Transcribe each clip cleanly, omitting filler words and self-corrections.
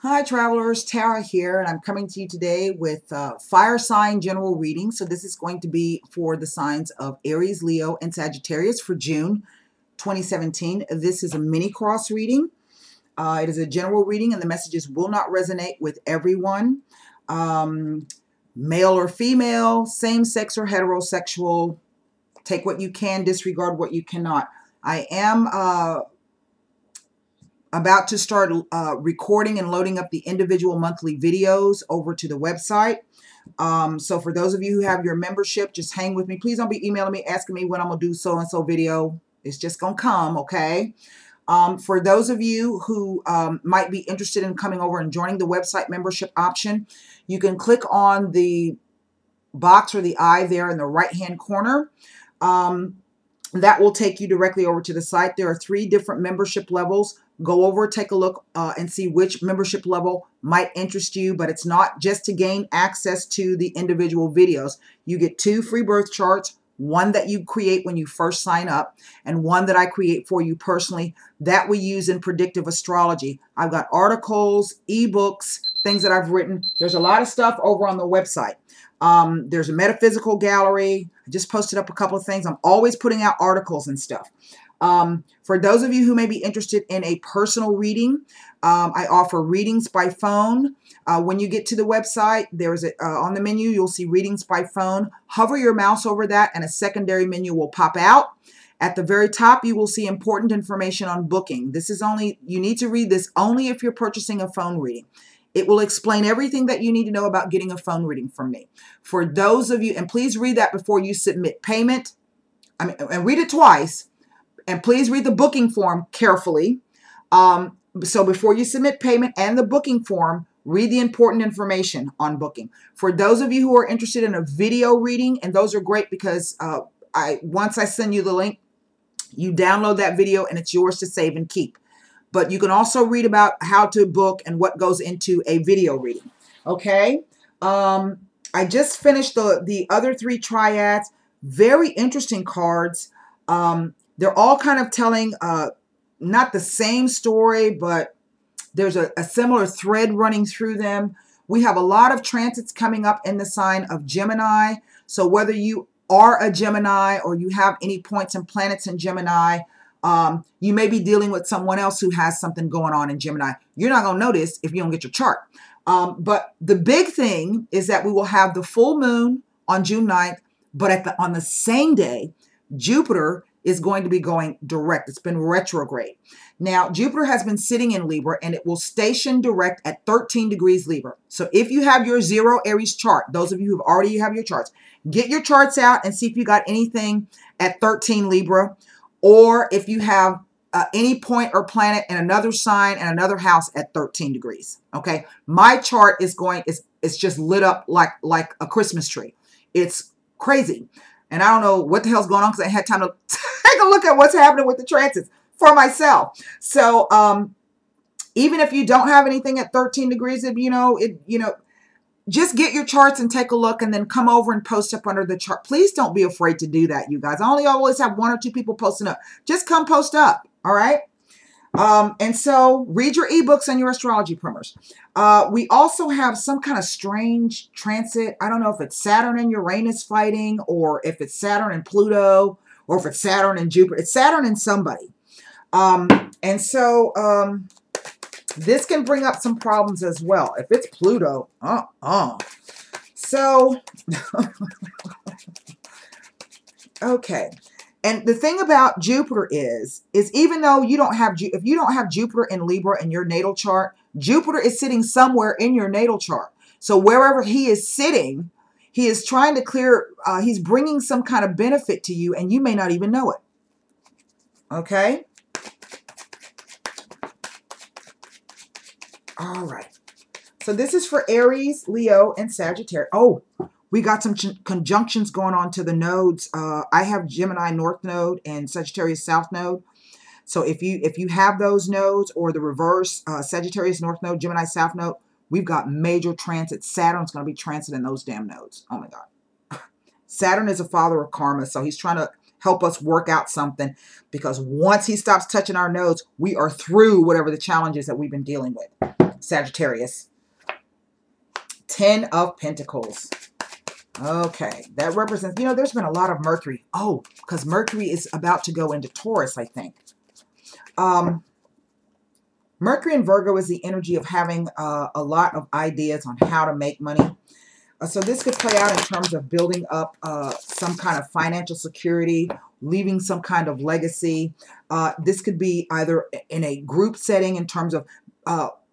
Hi travelers, Tara here, and I'm coming to you today with fire sign general reading. So this is going to be for the signs of Aries, Leo, and Sagittarius for June 2017. This is a mini cross reading. It is a general reading, and the messages will not resonate with everyone. Male or female, same sex or heterosexual. Take what you can, disregard what you cannot. I am about to start recording and loading up the individual monthly videos over to the website. So for those of you who have your membership, just hang with me. Please don't be emailing me asking me when I'm going to do so-and-so video. It's just going to come, okay? For those of you who might be interested in coming over and joining the website membership option, you can click on the box or the eye there in the right-hand corner. That will take you directly over to the site. There are 3 different membership levels. Go over, take a look, and see which membership level might interest you, but it's not just to gain access to the individual videos. You get 2 free birth charts, one that you create when you first sign up, and one that I create for you personally that we use in predictive astrology. I've got articles, ebooks, things that I've written. There's a lot of stuff over on the website. There's a metaphysical gallery. I just posted up a couple of things. I'm always putting out articles and stuff. For those of you who may be interested in a personal reading, I offer readings by phone. When you get to the website, there's on the menu, you'll see readings by phone. Hover your mouse over that and a secondary menu will pop out. At the very top, you will see important information on booking. This is only, you need to read this only if you're purchasing a phone reading. It will explain everything that you need to know about getting a phone reading from me. For those of you, and please read that before you submit payment. And read it twice. And please read the booking form carefully. So before you submit payment and the booking form, read the important information on booking. For those of you who are interested in a video reading, and those are great because once I send you the link, you download that video and it's yours to save and keep. But you can also read about how to book and what goes into a video reading. Okay. I just finished the other 3 triads. Very interesting cards. They're all kind of telling not the same story, but there's a similar thread running through them. We have a lot of transits coming up in the sign of Gemini. So whether you are a Gemini or you have any points and planets in Gemini, you may be dealing with someone else who has something going on in Gemini. You're not going to notice if you don't get your chart. But the big thing is that we will have the full moon on June 9th, but on the same day, Jupiter is going to be going direct. It's been retrograde. Now, Jupiter has been sitting in Libra, and it will station direct at 13 degrees Libra. So if you have your 0 Aries chart, those of you who already have your charts, get your charts out and see if you got anything at 13 Libra, or if you have any point or planet in another sign and another house at 13 degrees. Okay. My chart is it's just lit up like a Christmas tree. It's crazy. And I don't know what the hell's going on because I had time to take a look at what's happening with the transits for myself. So even if you don't have anything at 13 degrees, just get your charts and take a look and then come over and post up under the chart. Please don't be afraid to do that, you guys. I only always have 1 or 2 people posting up. Just come post up, all right? And so read your ebooks and your astrology primers. We also have some kind of strange transit. I don't know if it's Saturn and Uranus fighting, or if it's Saturn and Pluto, or if it's Saturn and Jupiter. It's Saturn and somebody. And so this can bring up some problems as well. If it's Pluto, So, okay. And the thing about Jupiter is even though if you don't have Jupiter in Libra in your natal chart, Jupiter is sitting somewhere in your natal chart. So wherever he is sitting, he is trying to clear, he's bringing some kind of benefit to you, and you may not even know it. Okay? All right. So this is for Aries, Leo, and Sagittarius. Oh, we got some conjunctions going on to the nodes. I have Gemini North Node and Sagittarius South Node. So if you have those nodes, or the reverse, Sagittarius North Node, Gemini South Node, we've got major transits. Saturn's going to be transiting those damn nodes. Oh my God. Saturn is a father of karma, so he's trying to help us work out something, because once he stops touching our nodes, we are through whatever the challenges that we've been dealing with. Sagittarius. 10 of Pentacles. Okay, that represents, you know, there's been a lot of Mercury. Oh, because Mercury is about to go into Taurus, I think. Mercury in Virgo is the energy of having a lot of ideas on how to make money. So this could play out in terms of building up some kind of financial security, leaving some kind of legacy. This could be either in a group setting in terms of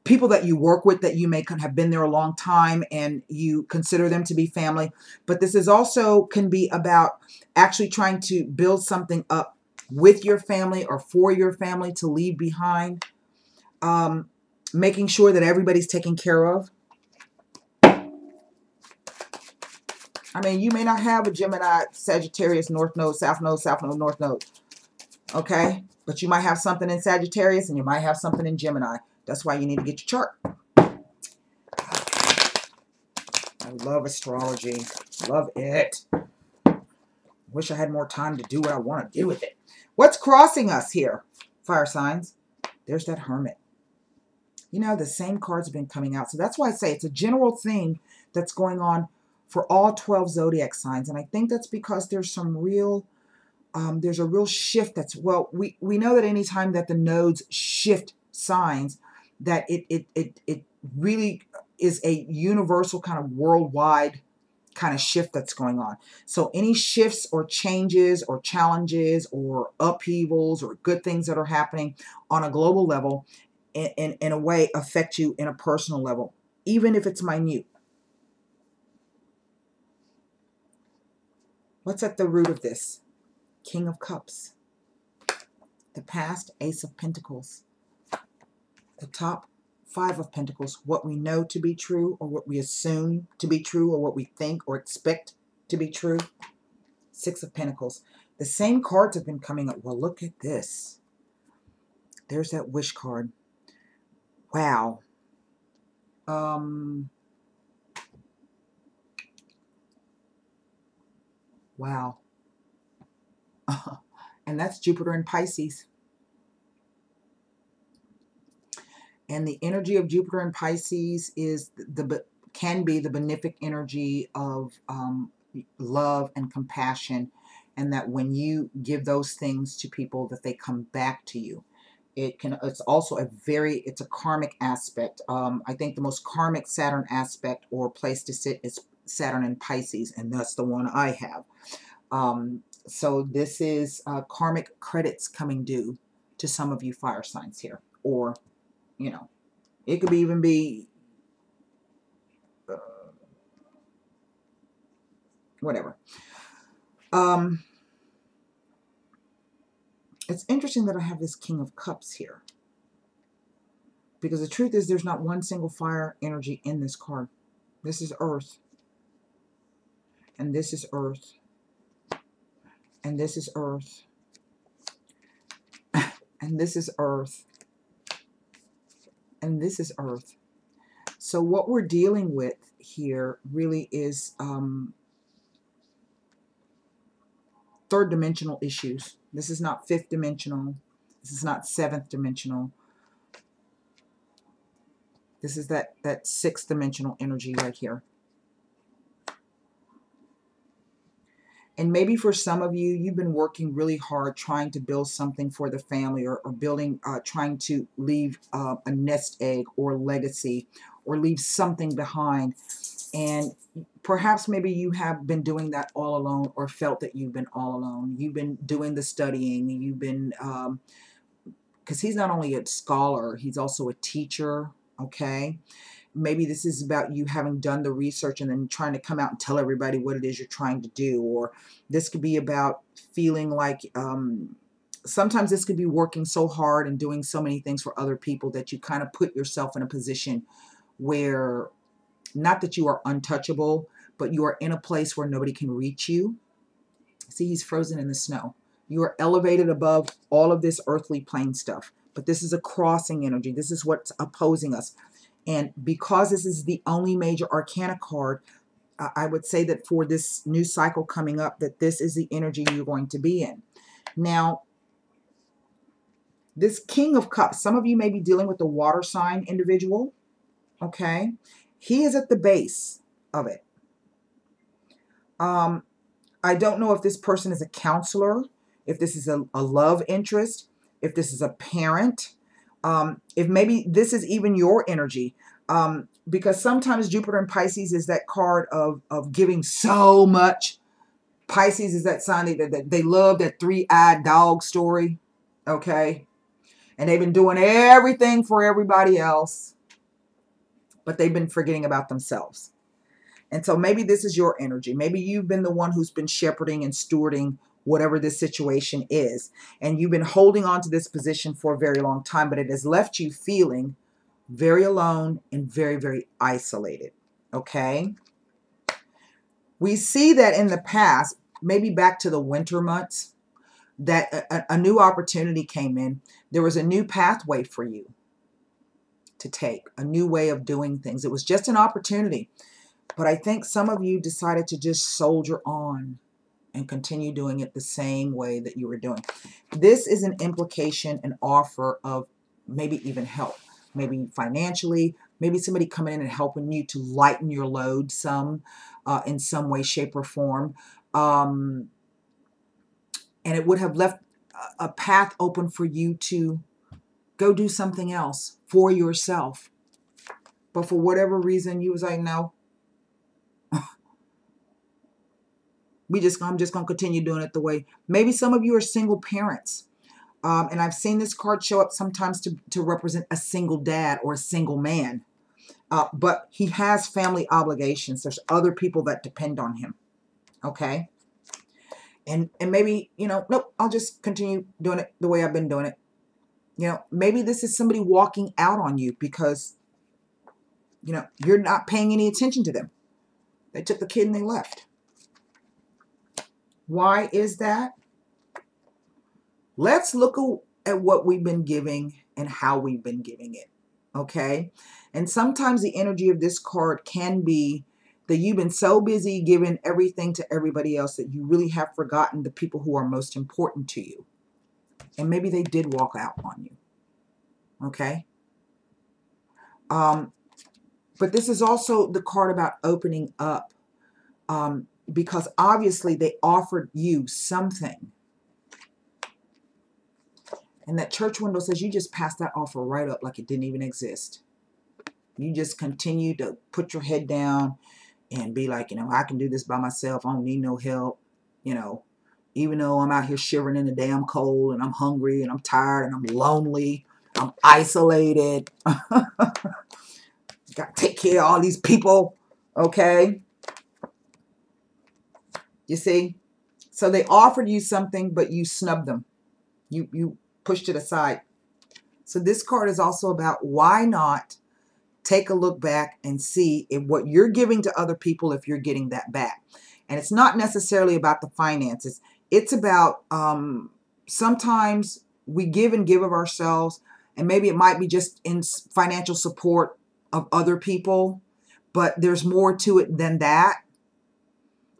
people that you work with that you may have been there a long time and you consider them to be family. But this is also can be about actually trying to build something up with your family or for your family to leave behind. Making sure that everybody's taken care of. I mean, you may not have a Gemini, Sagittarius, North Node, South Node, South Node, North Node. Okay? But you might have something in Sagittarius and you might have something in Gemini. That's why you need to get your chart. I love astrology. Love it. Wish I had more time to do what I want to do with it. What's crossing us here, fire signs? There's that Hermit. You know, the same cards have been coming out. So that's why I say it's a general thing that's going on for all 12 zodiac signs. And I think that's because there's some real, there's a real shift that's, well, we know that anytime that the nodes shift signs, that it really is a universal kind of worldwide kind of shift that's going on. So any shifts or changes or challenges or upheavals or good things that are happening on a global level in a way affect you in a personal level, even if it's minute. What's at the root of this? King of Cups. The past, Ace of Pentacles. The top, 5 of Pentacles. What we know to be true or what we assume to be true or what we think or expect to be true. 6 of Pentacles. The same cards have been coming up. Well, look at this. There's that wish card. Wow. Wow. And that's Jupiter in Pisces. And the energy of Jupiter in Pisces is can be the benefic energy of love and compassion, and that when you give those things to people, that they come back to you. It's also it's a karmic aspect. I think the most karmic Saturn aspect or place to sit is Saturn in Pisces, and that's the one I have. So this is karmic credits coming due to some of you fire signs here. Or, you know, it could even be whatever. It's interesting that I have this King of Cups here. Because the truth is there's not one single fire energy in this card. This is Earth. And this is Earth. And this is Earth. And this is Earth. And this is Earth. So what we're dealing with here really is third dimensional issues. This is not fifth dimensional. This is not seventh dimensional. This is that sixth dimensional energy right here. And maybe for some of you, you've been working really hard trying to build something for the family, or building, trying to leave a nest egg or legacy, or leave something behind. And perhaps maybe you have been doing that all alone, or felt that you've been all alone. You've been doing the studying. You've been, because he's not only a scholar, he's also a teacher, okay? Maybe this is about you having done the research and then trying to come out and tell everybody what it is you're trying to do. Or this could be about feeling like, sometimes this could be working so hard and doing so many things for other people that you kind of put yourself in a position where, not that you are untouchable, but you are in a place where nobody can reach you. See, he's frozen in the snow. You are elevated above all of this earthly plane stuff. But this is a crossing energy. This is what's opposing us. And because this is the only major arcana card, I would say that for this new cycle coming up, that this is the energy you're going to be in. Now, this King of Cups, some of you may be dealing with the water sign individual. Okay? He is at the base of it. I don't know if this person is a counselor, if this is a love interest, if this is a parent, if maybe this is even your energy. Because sometimes Jupiter in Pisces is that card of giving so much. Pisces is that sign that they love that three-eyed dog story. Okay? And they've been doing everything for everybody else, but they've been forgetting about themselves. And so maybe this is your energy. Maybe you've been the one who's been shepherding and stewarding whatever this situation is. And you've been holding on to this position for a very long time, but it has left you feeling very alone and very, very isolated. Okay? We see that in the past, maybe back to the winter months, that a new opportunity came in. There was a new pathway for you to take, a new way of doing things. It was just an opportunity. But I think some of you decided to just soldier on and continue doing it the same way that you were doing. This is an implication, an offer of maybe even help, maybe financially, maybe somebody coming in and helping you to lighten your load some in some way, shape, or form. And it would have left a path open for you to go do something else for yourself. But for whatever reason, you was like, no, I'm just going to continue doing it the way. Maybe some of you are single parents. And I've seen this card show up sometimes to represent a single dad or a single man. But he has family obligations. There's other people that depend on him. Okay? And maybe, nope, I'll just continue doing it the way I've been doing it. Maybe this is somebody walking out on you because, you're not paying any attention to them. They took the kid and they left. Why is that? Let's look at what we've been giving and how we've been giving it. Okay? And sometimes the energy of this card can be that you've been so busy giving everything to everybody else that you really have forgotten the people who are most important to you. And maybe they did walk out on you. Okay? But this is also the card about opening up. Because obviously they offered you something. And that church window says you just passed that offer right up like it didn't even exist. You just continue to put your head down and be like, I can do this by myself. I don't need no help. Even though I'm out here shivering in the damn cold and I'm hungry and I'm tired and I'm lonely. I'm isolated. Got to take care of all these people. Okay? You see? So they offered you something, but you snubbed them. You pushed it aside. So this card is also about why not take a look back and see if what you're giving to other people, if you're getting that back. And it's not necessarily about the finances. It's about sometimes we give and give of ourselves, and maybe it might be just in financial support of other people, but there's more to it than that.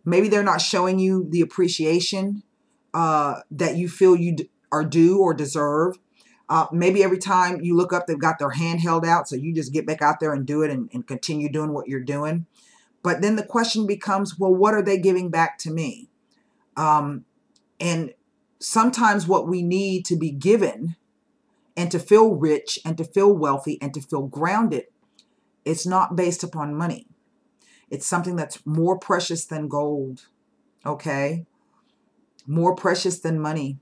Maybe they're not showing you the appreciation that you feel you are due or deserve. Maybe every time you look up, they've got their hand held out, so you just get back out there and do it and continue doing what you're doing. But then the question becomes, well, what are they giving back to me? And sometimes what we need to be given and to feel rich and to feel wealthy and to feel grounded, it's not based upon money. It's something that's more precious than gold, okay? More precious than money.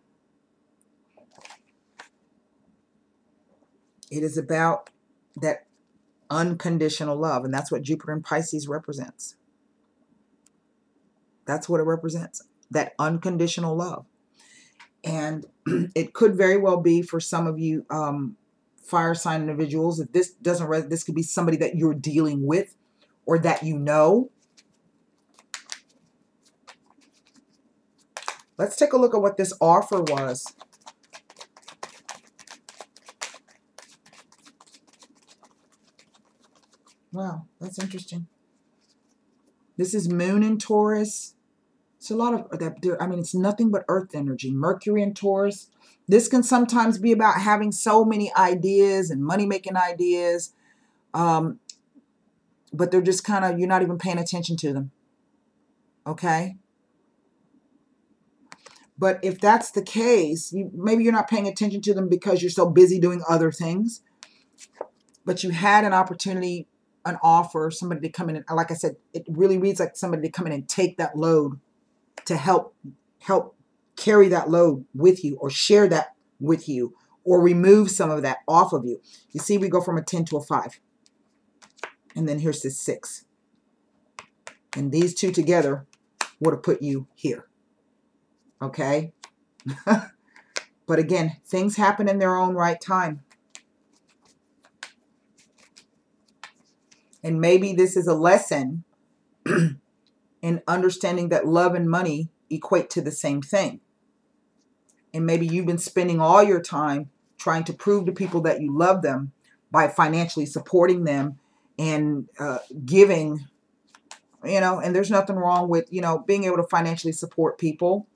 It is about that unconditional love, and that's what Jupiter in Pisces represents. That's what it represents, that unconditional love. And it could very well be for some of you fire sign individuals, if this doesn't, this could be somebody that you're dealing with or that you know. Let's take a look at what this offer was. Wow, that's interesting. This is Moon in Taurus. It's a lot of, it's nothing but earth energy. Mercury in Taurus. This can sometimes be about having so many ideas and money-making ideas. but they're just kind of, you're not even paying attention to them. Okay? But if that's the case, maybe you're not paying attention to them because you're so busy doing other things. But you had an opportunity, an offer, somebody to come in. And like I said, it really reads like somebody to come in and take that load, to help carry that load with you, or share that with you, or remove some of that off of you. You see, we go from a 10 to a 5. And then here's this 6. And these two together would have put you here. Okay? But again, things happen in their own right time. And maybe this is a lesson in understanding that love and money equate to the same thing. And maybe you've been spending all your time trying to prove to people that you love them by financially supporting them and giving, you know, and there's nothing wrong with, you know, being able to financially support people.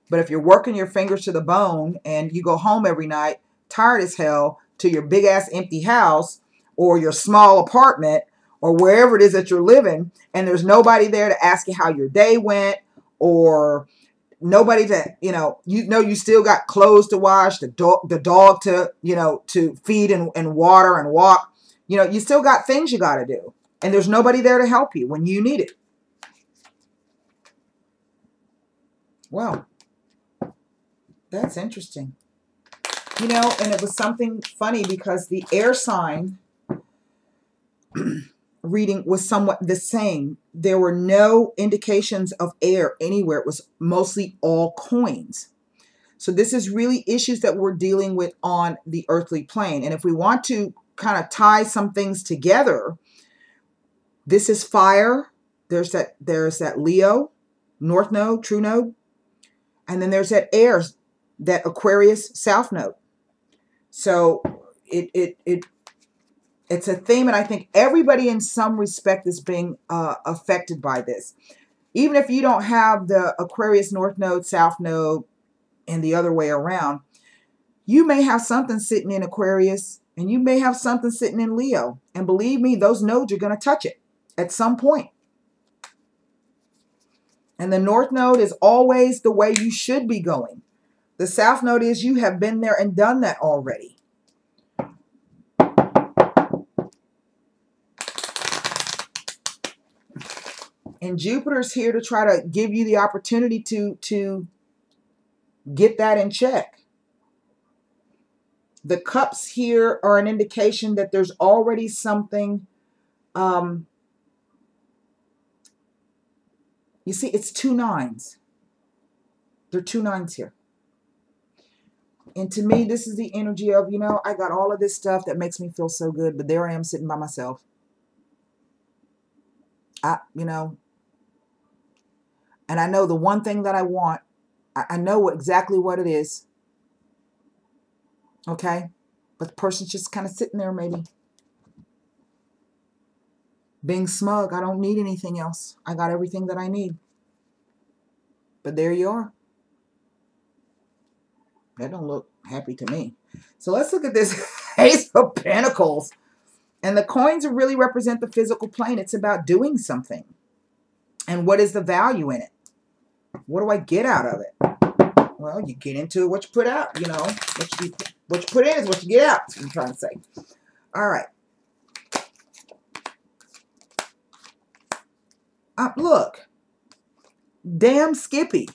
But if you're working your fingers to the bone and you go home every night tired as hell to your big ass empty house or your small apartment or wherever it is that you're living, and there's nobody there to ask you how your day went, or nobody to, you still got clothes to wash, the dog to, to feed and water and walk, you still got things you got to do, and there's nobody there to help you when you need it. Well, that's interesting. And it was something funny because the air sign reading was somewhat the same. There were no indications of air anywhere. It was mostly all coins. So this is really issues that we're dealing with on the earthly plane. And if we want to kind of tie some things together, this is fire. There's that Leo, North Node, True Node. And then there's that air, that Aquarius, South Node. So it's a theme, and I think everybody in some respect is being affected by this. Even if you don't have the Aquarius North Node, South Node, and the other way around, you may have something sitting in Aquarius, and you may have something sitting in Leo. And believe me, those nodes are going to touch it at some point. And the North Node is always the way you should be going. The South Node is you have been there and done that already. And Jupiter's here to try to give you the opportunity to get that in check. The cups here are an indication that there's already something. You see, it's 2 9s. There are 2 9s here. And to me, this is the energy of, I got all of this stuff that makes me feel so good, but there I am sitting by myself. And I know the one thing that I want, I know exactly what it is. Okay? But the person's just kind of sitting there maybe. Being smug. I don't need anything else. I got everything that I need. But there you are. That don't look happy to me. So let's look at this Ace of Pentacles. And the coins really represent the physical plane. It's about doing something. And what is the value in it? What do I get out of it? Well, you get into what you put out, What you put in is what you get out, that's what I'm trying to say. All right. Look. Damn Skippy.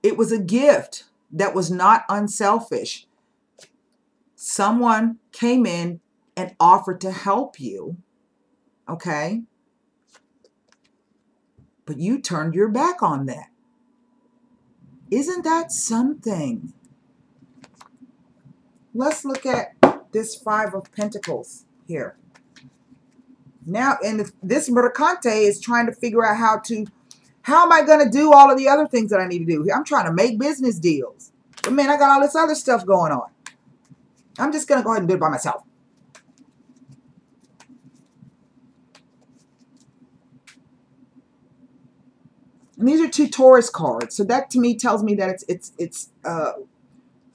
It was a gift that was not unselfish. Someone came in and offered to help you. Okay? But you turned your back on that. Isn't that something? Let's look at this 5 of Pentacles here. Now, and this Mercante is trying to figure out how am I going to do all of the other things that I need to do? I'm trying to make business deals. But man, I got all this other stuff going on. I'm just going to go ahead and do it by myself. And these are 2 Taurus cards. So that to me tells me that it's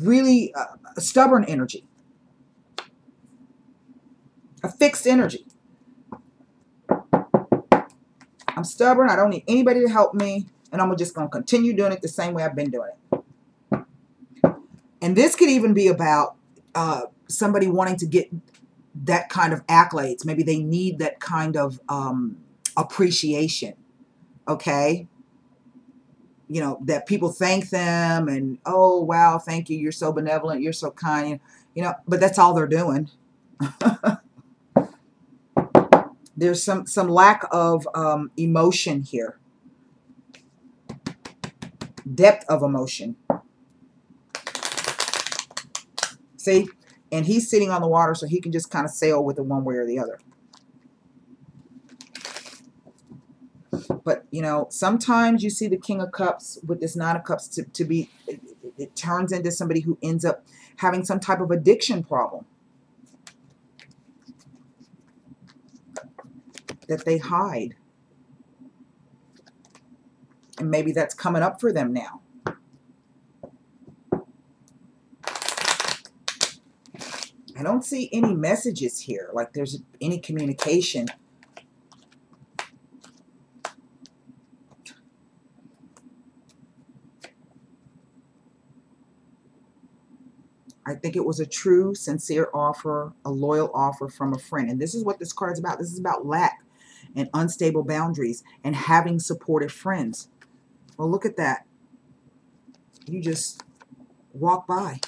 really a stubborn energy. A fixed energy. I'm stubborn. I don't need anybody to help me. And I'm just going to continue doing it the same way I've been doing it. And this could even be about somebody wanting to get that kind of accolades. Maybe they need that kind of appreciation. Okay? You know, that people thank them and, oh, wow, thank you. You're so benevolent. You're so kind. You know, but that's all they're doing. There's some lack of emotion here. Depth of emotion. See? And he's sitting on the water, so he can just kind of sail with it one way or the other. But, you know, sometimes you see the King of Cups with this Nine of Cups to be, it turns into somebody who ends up having some type of addiction problem that they hide. And maybe that's coming up for them now. I don't see any messages here, like there's any communication. I think it was a true, sincere offer, a loyal offer from a friend. And this is what this card is about. This is about lack and unstable boundaries and having supportive friends. Well, look at that. You just walk by.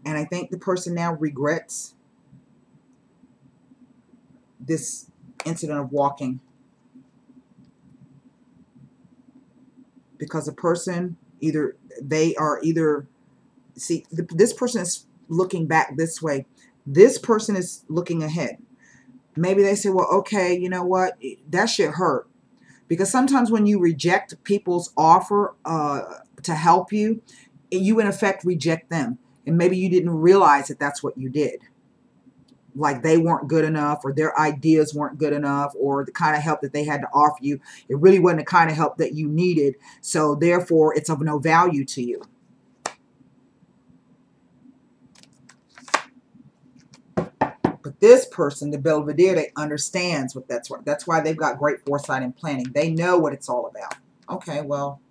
And I think the person now regrets this incident of walking. Because the person, see, this person is looking back this way. This person is looking ahead. Maybe they say, well, okay, you know what? That shit hurt. Because sometimes when you reject people's offer to help you, you in effect reject them. And maybe you didn't realize that that's what you did. Like they weren't good enough, or their ideas weren't good enough, or the kind of help that they had to offer you, it really wasn't the kind of help that you needed. So therefore, it's of no value to you. But this person, the Belvedere, they understands what that's what. That's why they've got great foresight and planning. They know what it's all about. Okay, well,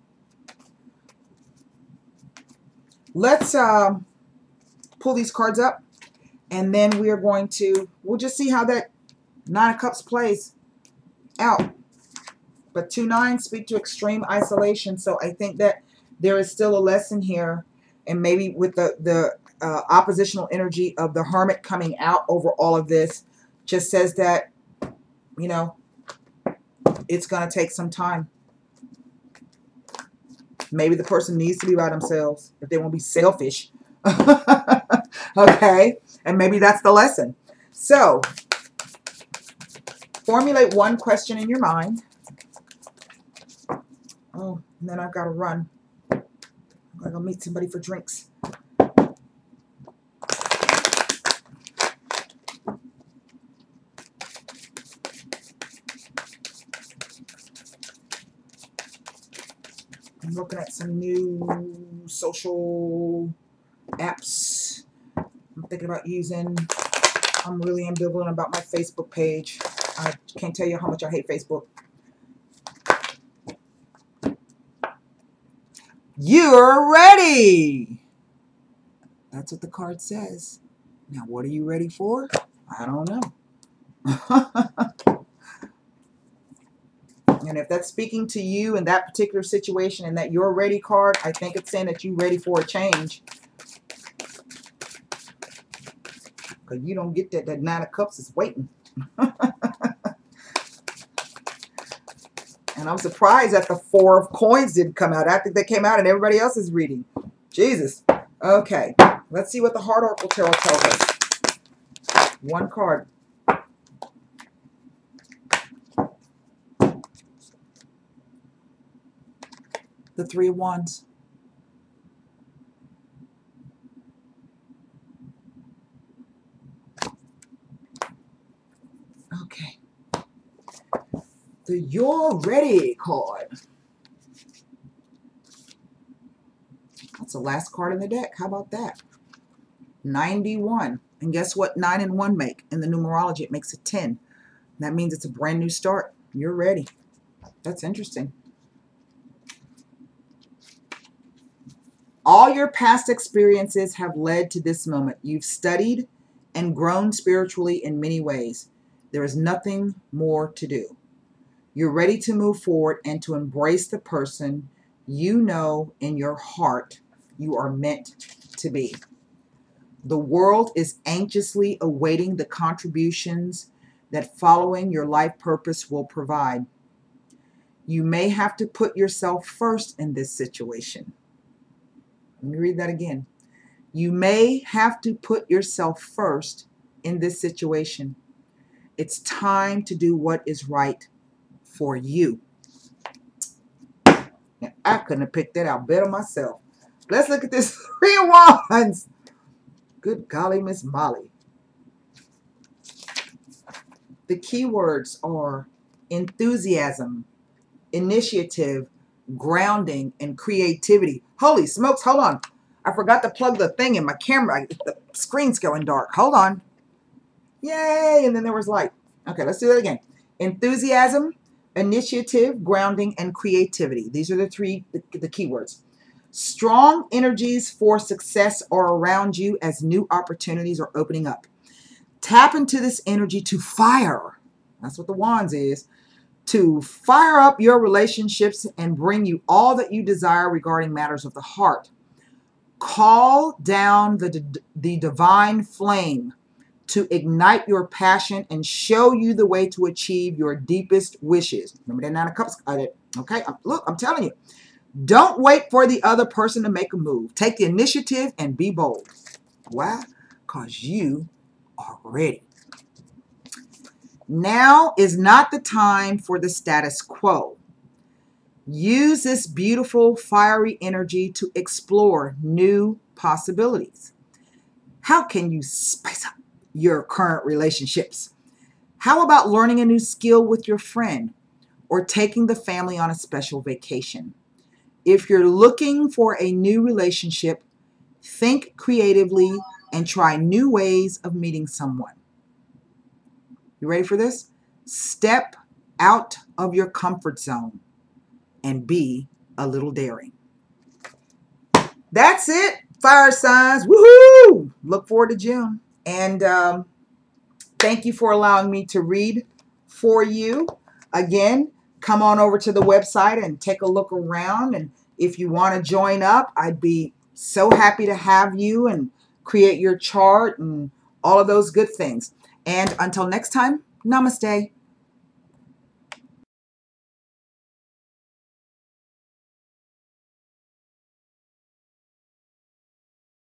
let's pull these cards up, and then we are going to, we'll just see how that Nine of Cups plays out. But 2-9 speak to extreme isolation. So I think that there is still a lesson here, and maybe with the oppositional energy of the Hermit coming out over all of this, just says that, you know, it's going to take some time. Maybe the person needs to be by themselves if they won't be selfish. Okay? And maybe that's the lesson. So, formulate one question in your mind. Oh, and then I've got to run. I'm going to go meet somebody for drinks. I'm looking at some new social apps I'm thinking about using. I'm really ambivalent about my Facebook page. I can't tell you how much I hate Facebook. You're ready! That's what the card says. Now, what are you ready for? I don't know. And if that's speaking to you in that particular situation and that you're ready card, I think it's saying that you're ready for a change. Because you don't get that. That Nine of Cups is waiting. And I'm surprised that the Four of Coins didn't come out. I think they came out and everybody else is reading. Jesus. Okay. Let's see what the Heart Oracle Tarot tells us. One card. The Three of Wands. Okay. The You're Ready card. That's the last card in the deck. How about that? 91. And guess what 9 and 1 make? In the numerology, it makes it 10. That means it's a brand new start. You're ready. That's interesting. All your past experiences have led to this moment. You've studied and grown spiritually in many ways. There is nothing more to do. You're ready to move forward and to embrace the person you know in your heart you are meant to be. The world is anxiously awaiting the contributions that following your life purpose will provide. You may have to put yourself first in this situation. Let me read that again. You may have to put yourself first in this situation. It's time to do what is right for you. Now, I couldn't have picked that out better myself. Let's look at this 3 of Wands. Good golly, Miss Molly. The keywords are enthusiasm, initiative, grounding, and creativity. Holy smokes, hold on. I forgot to plug the thing in my camera. The screen's going dark. Hold on. Yay, and then there was light. Okay, let's do that again. Enthusiasm, initiative, grounding, and creativity. These are the keywords. Strong energies for success are around you as new opportunities are opening up. Tap into this energy to fire. That's what the Wands is. To fire up your relationships and bring you all that you desire regarding matters of the heart. Call down the divine flame to ignite your passion and show you the way to achieve your deepest wishes. Remember that 9 of Cups? Okay, look, I'm telling you. Don't wait for the other person to make a move. Take the initiative and be bold. Why? Because you are ready. Now is not the time for the status quo. Use this beautiful, fiery energy to explore new possibilities. How can you spice up your current relationships? How about learning a new skill with your friend or taking the family on a special vacation? If you're looking for a new relationship, think creatively and try new ways of meeting someone. You ready for this? Step out of your comfort zone and be a little daring. That's it, fire signs. Woohoo! Look forward to June. And thank you for allowing me to read for you. Again, come on over to the website and take a look around. And if you want to join up, I'd be so happy to have you and create your chart and all of those good things. And until next time, namaste.